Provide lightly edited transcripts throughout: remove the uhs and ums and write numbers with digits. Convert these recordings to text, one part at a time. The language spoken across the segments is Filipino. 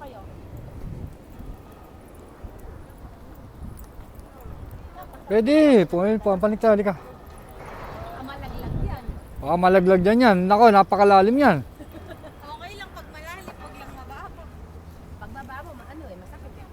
kayo? Pwede, pampanik tayo, halika. Malaglag yan. Baka malaglag dyan yan. Nako, napakalalim yan. Okay lang pag malalim, pag lang mabaho. Pag mabaho, masakit yan.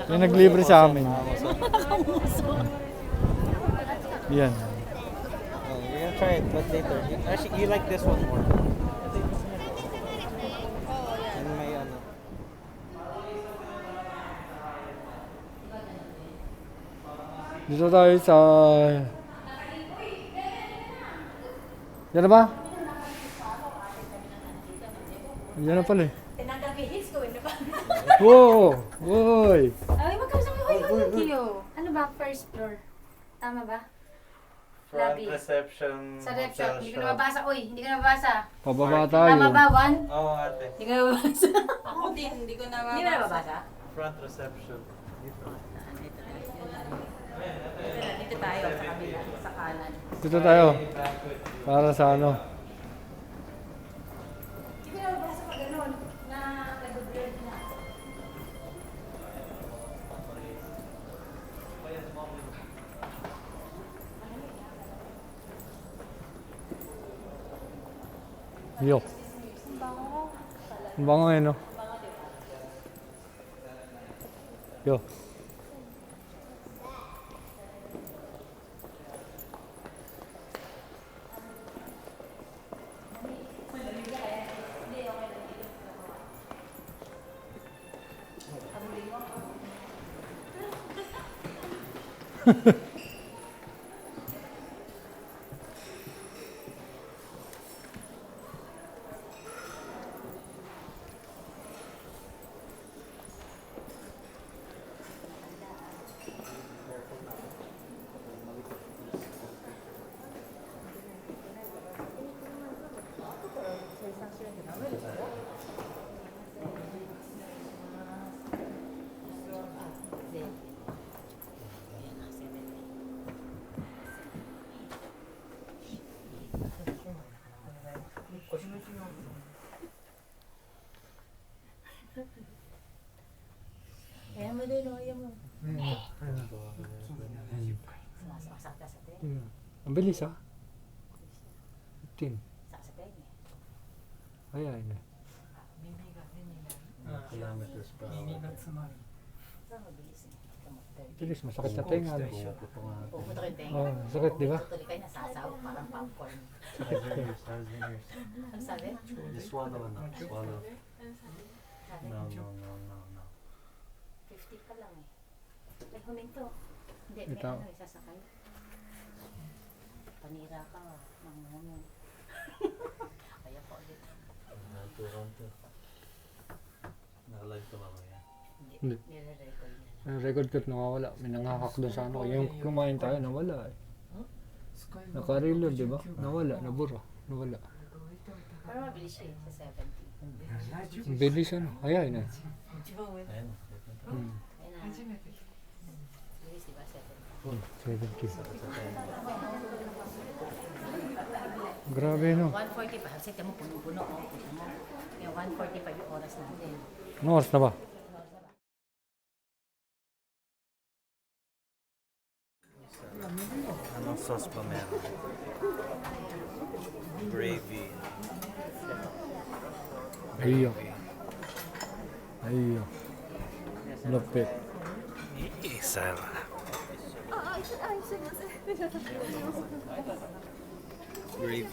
Yung naglibre sa amin. Yan. Oh, you're gonna try it, but later. Actually, you like this one more. And may ano. Dito tayo sa... Yan na ba? Yan na pala eh. Tinanggal ko yung heels ko, hindi ba? Wow! Woy! Ay, magkasama kayo. Ano ba? First floor. Tama ba? Front Lobby. reception. Sa reception. hotel Hindi ko shop. na mabasa. Uy, hindi ko na mabasa. Pababa tayo. Tama ba, Juan? Oo, ate. Hindi ko na mabasa. Ako din, hindi ko na Hindi mo na mabasa? Front reception. Dito. Dito tayo sa kabila, sa kanan. Dito tayo. Para sa ano. Hindi ko na mabasa pag gano'n. Na nag-blurred na. Yo. Ang bango eh, no? Yo. Kaya mo din, kaya mo. Masakta sa tayo. Ang bilis ah. 15. Sa tayo niya. Ayan. Kilometers per hour. Saan mabilis niya? Bilis, masakit na tenga. No? Pupunta kayo tayo. Oh, sakit, di ba? Tuloy kayo nasasaw, parang popcorn. Ano sabi? Just swallow na. Swallow. Sabi? No, no, no, no, no. 50 pa lang eh. Ay, huminto. Hindi, may Ito. ano, isasakay. Panira ka, mangungunin. Kaya po ulit. Naka-live to mamaya. Hindi. Nire-record niya. Ang record cut nawawala. May nangahak doon sa ano. Yung kumain tayo, nawala eh. Naka-reload, di ba? Nawala, nabura. Nawala. Pero mabilis siya eh, sa 70. Ang bilis ano. Ayan eh. Ayun. Hmm. Ayun na. Bilis diba 70? 70. Grabe no. 1:45. Sige mo, puno-puno. Oh. Kita mo. Yung 1:45 yung oras natin. Ano oras na ba? Anong sauce pa meron? Gravy. Ayun. Ayun. Lupit. Isa. すいません。 Gravy.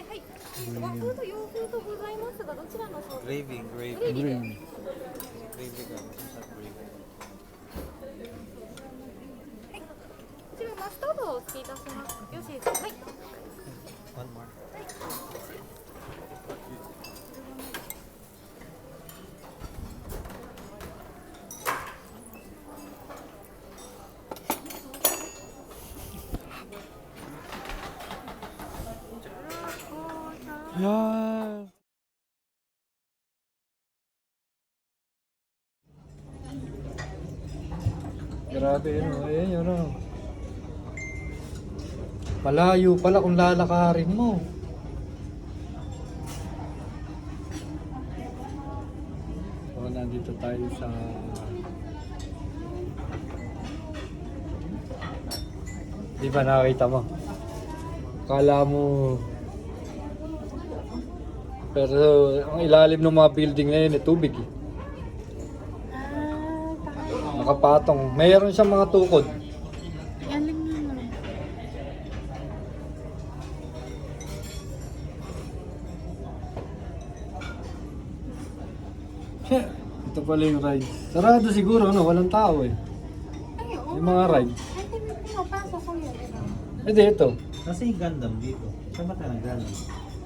はい。和風と洋風とございますが、どちらのソース？ Gravy. グレ Gravy. ービーで。 Green. Gravy ka. Masarap gravy. こちらマスタードをお付けいたします。よろしいですか？はい。 One more. Yan. Grabe ano, ayan yun ano. Malayo pala kung lalakarin mo. So, nandito tayo sa di ba nakita mo? Kala mo pero ang ilalim ng mga building na yun, tubig eh. Nakapatong. Mayroon siyang mga tukod. Galing naman. Ito pala yung ride. Sarado siguro, ano? Walang tao eh. Ay, oo. Yung mga ride. Ay, hindi mo pinapasok ko yun. Hindi, ito. Kasi yung Gundam dito. Saan ba tayo nag-Gundam?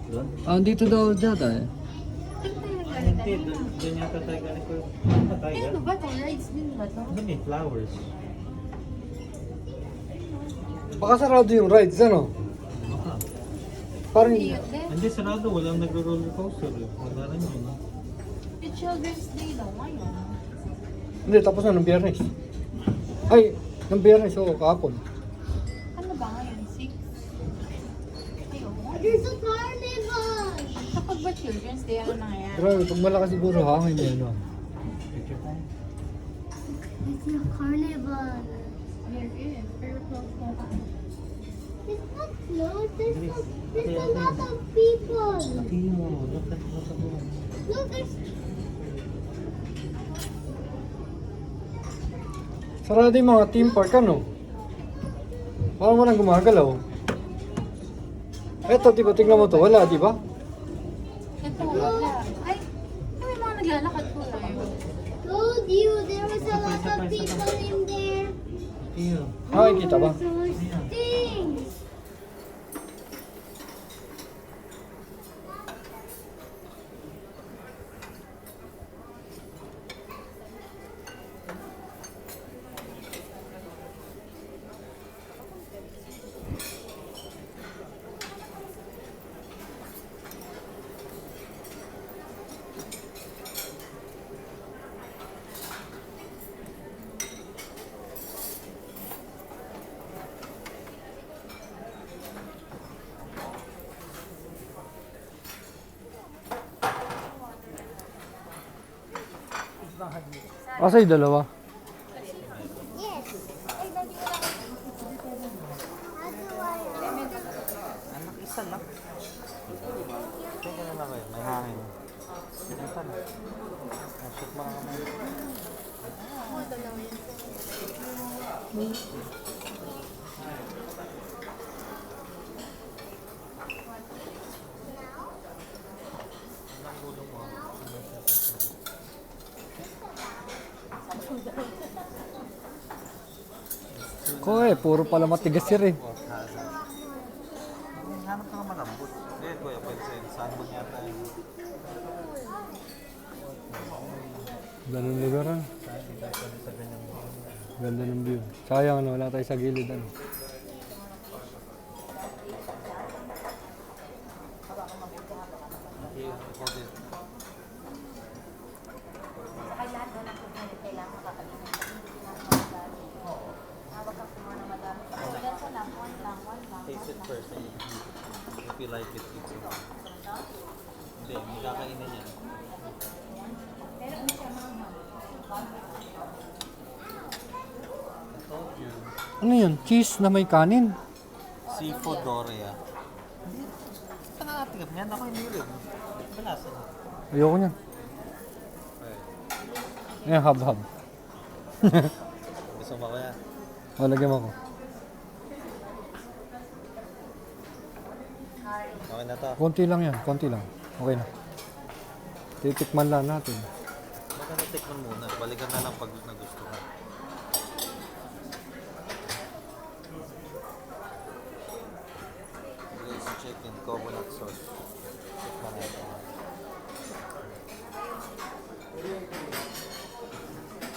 Doon? Ah, dito daw data eh. Hindi, doon yata tayo galing ko. Ano ba tayo Ano galing? ba ito? Rides din ba ito? Doon may flowers. Baka sarado yung rides, ano? Baka. Parang, Hindi yun din. Hindi, sarado. Walang nagro-roller coaster. Wala rin yun. It's Children's Day daw ngayon. hindi, tapos na ng Biyernes. Ay, ng Biyernes, oo, kahapon. Ano ba ngayon? 6? Ay, oo. There's a carnival! Kapag ba Children's Day, ano na yan? Grabe, pag malakas siguro hangin yan, ano. Picture tayo. It's a carnival. There is. Pero close na pa. It's not closed. There's a lot of people. Laki mo. Look at mo. Look, there's Sarado yung mga theme park, ano? Parang walang gumagalaw. Eto, diba, tingnan mo to, wala, diba? Ito, wala. Ay, may mga naglalakad po tayo. told you there was a lot of people in there. Iyo. Ay, kita ba? So stinks. Asa yung dalawa? Yes. Ay, dali ko lang. How do I? Anak, isa lang. Teka na lang kayo. May hangin. Ito na. Shoot mo na kami. Ko eh, puro pala matigas yun eh. Hanap ka naman ang boot. Hindi, kuya, pwede sa'yo. Saan mo yata yun? Ganun lugar ah. Sa ganyan mo. Ganda ng view. Sayang ano, wala tayo sa gilid ano. Here, hold it. Taste it first. And if you like it, it's it. Hindi, hindi kakainin yan. I told you. Ano yun? Cheese na may kanin. Seafood Doria. Hindi. Ito nga natin. Yan ako yung nilid. Balasa. Ayoko niyan. Okay. Ayan, hab-hab. Gusto mo ba kuya? O, lagyan mo ko. Okay na to. Konti lang yan, konti lang. Okay na. Titikman lang natin. Baka natikman muna. Balikan na lang pag nagustuhan. Glazed chicken, coconut sauce. Tikman natin.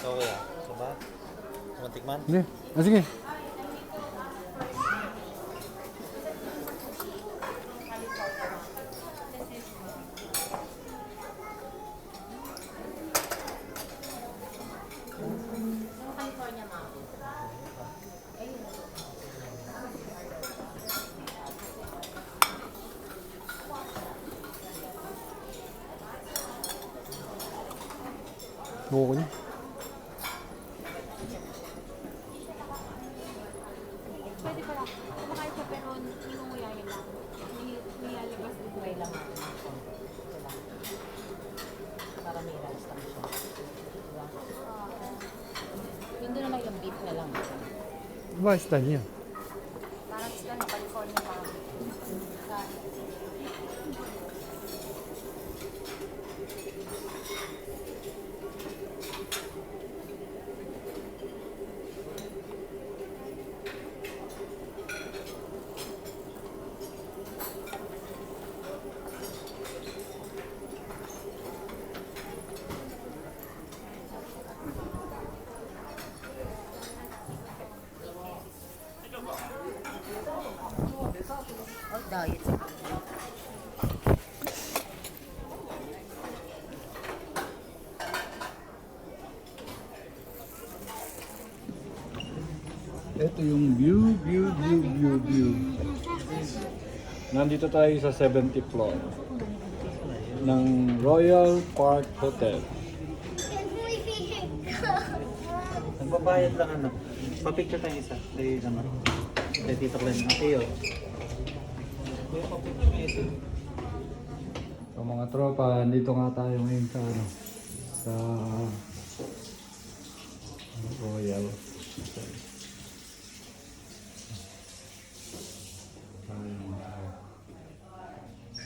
So kuya, gusto ba? Gusto mo tikman? Hindi. Ah, sige. California, ma'am. Buko niya. Pwede pala. Kumakain ka pero ninunguyayin lang. Nilalabas din try lang. Para may rice lang siya. Diba? Yun doon naman yung beef na lang. Ba, style niya. Parang sila na California, ma'am. Sa diet. Ito yung view. Nandito tayo sa 70th floor ng Royal Park Hotel. Nagbabayad lang ano. Pa-picture tayo isa. Kaya naman. Kaya Tito Glenn. Okay yun. Kaya pa-picture tayo isa. So mga tropa, dito nga tayo ngayon sa ano, sa Royal Hotel.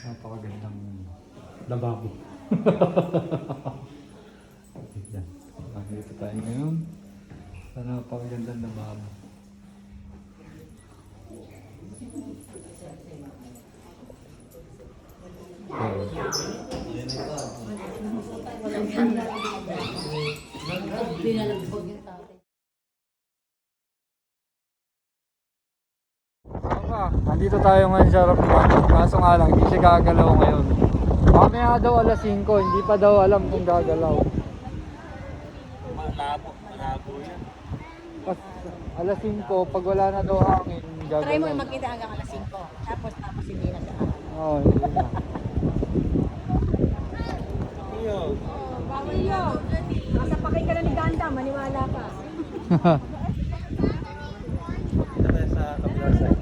Napakagandang lababo. Yan. Dito tayo ngayon sa napakagandang lababo. Nandito tayo ngayon sa Rockman. Kaso nga lang, hindi siya gagalaw ngayon. Mamaya daw alas 5, hindi pa daw alam kung gagalaw. Malabo yan. Pas, alas 5, pag wala na daw hangin, gagalaw. Try mo yung magkita hanggang alas 5. Tapos hindi na siya. Oo, hindi na. Iyo. Bawal yun. Masapakay ka na ni Ganda, maniwala ka. Ito tayo sa kabilang side.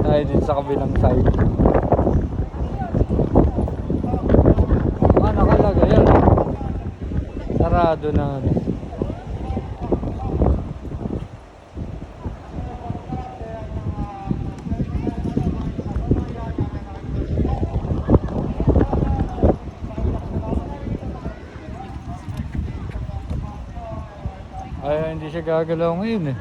Tayo din sa kabilang side. Ah, nakalagay yan. Sarado na. Ay, hindi siya gagalaw ngayon eh.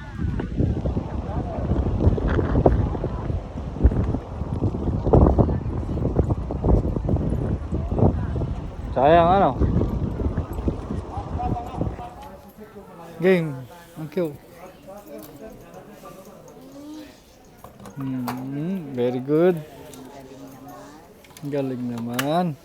Sayang ano? Game. Thank you. Very good. Galing naman.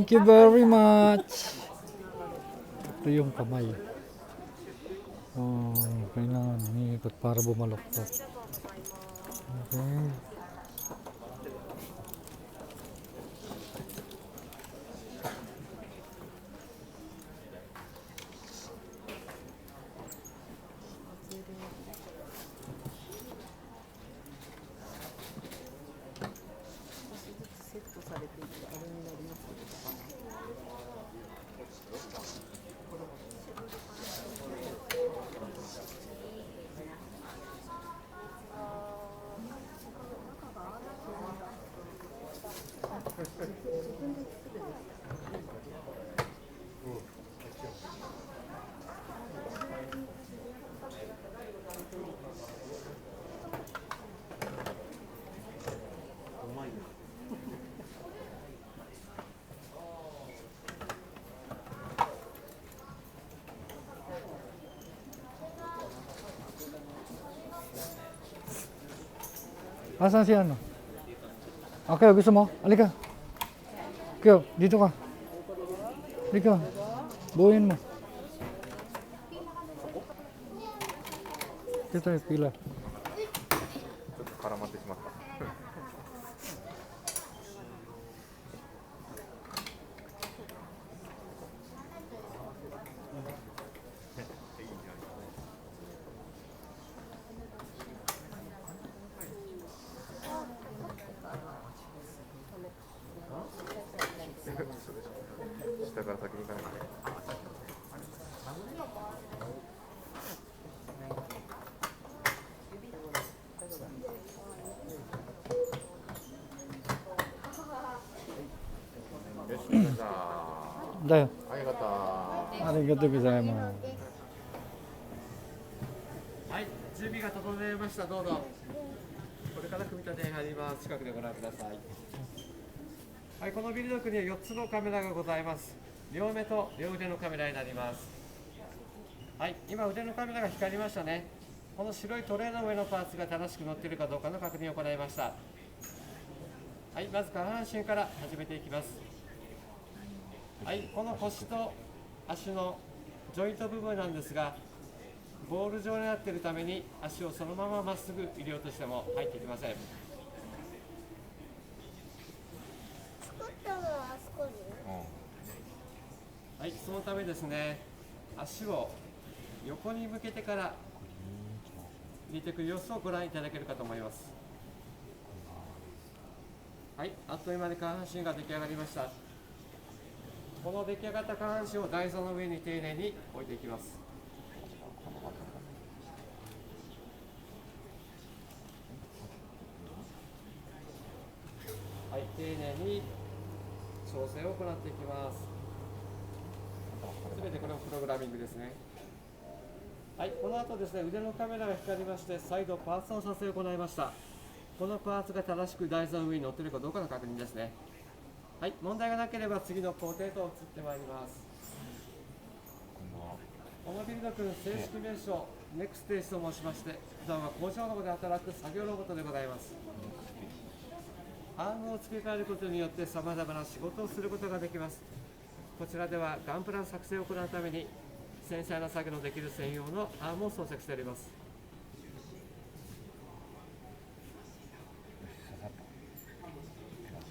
Thank you very much. Ito yung kamay. Oh, kailangan niikot para bumaloktot. Okay. Asan si ano? Okay, gusto mo? Halika. Kyo, dito ka. Halika. Buuin mo. Dito tayo, pila. ちょっと絡まってしまった。下から先に行かないとね。よし、じゃあ、だよ。ありがとう。ありがとうございます。はい、準備が整いました。どうぞ。これから組み立てに入ります。近くでご覧ください。はい、このビルドックには4つのカメラがございます。両目と両腕のカメラになります。はい、今腕のカメラが光りましたね。この白いトレーの上のパーツが正しく乗っているかどうかの確認を行いました。はい、まず下半身から始めていきます。はい、この腰と足のジョイント部分なんですが、ボール状になっているために足をそのまままっすぐ入れようとしても入ってきません。作ったのはあそこに。はい、そのためですね、足を横に向けてから入れていく様子をご覧いただけるかと思います。はい、あっという間に下半身が出来上がりました。この出来上がった下半身を台座の上に丁寧に置いていきます。はい、丁寧に調整を行っていきます。すべてこれもプログラミングですね。はい、この後ですね、腕のカメラが光りまして、再度パーツの撮影を行いました。このパーツが正しく台座の上に乗っているかどうかの確認ですね。はい、問題がなければ次の工程と移ってまいります。このビルド君、正式名称、ネクステージと申しまして、普段は工場の方で働く作業ロボットでございます。アームを付け替えることによってさまざまな仕事をすることができます。こちらではガンプラ作成を行うために繊細な作業のできる専用のアームを装着しております。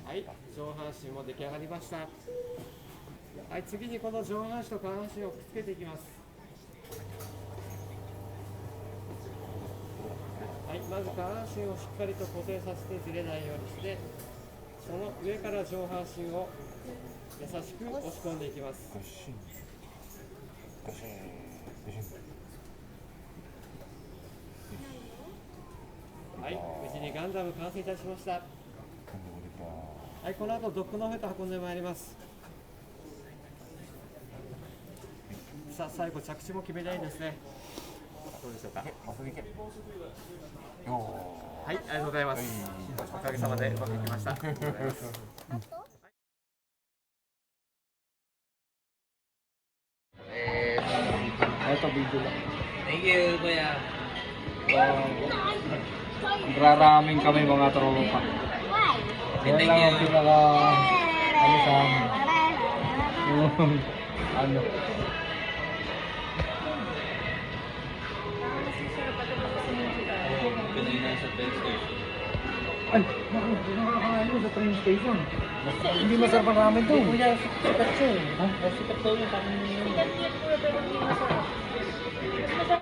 はい、上半身も出来上がりました。はい、次にこの上半身と下半身をくっつけていきます。はい、まず下半身をしっかりと固定させてずれないようにして、その上から上半身を優しく押し込んでいきます。はい、無事にガンダム完成いたしました。はい、この後ドックの方へと運んでまいります。さあ、最後着地も決めたいですね。どうでしょうか。はい、ありがとうございます。おかげさまでうまくいきました。ありがとうございます。Ito video lang. Thank you, Kuya. Raraming kami mga tropa. Why? Yan lang ang pinaka ano sa amin. Ano? Pinainan sa train station. Ay, naku, nakakain mo sa train station. Hindi masarap ang ramen to. Kuya, sikat siya eh. Ha? Sikat daw yung kami. Sikat niya po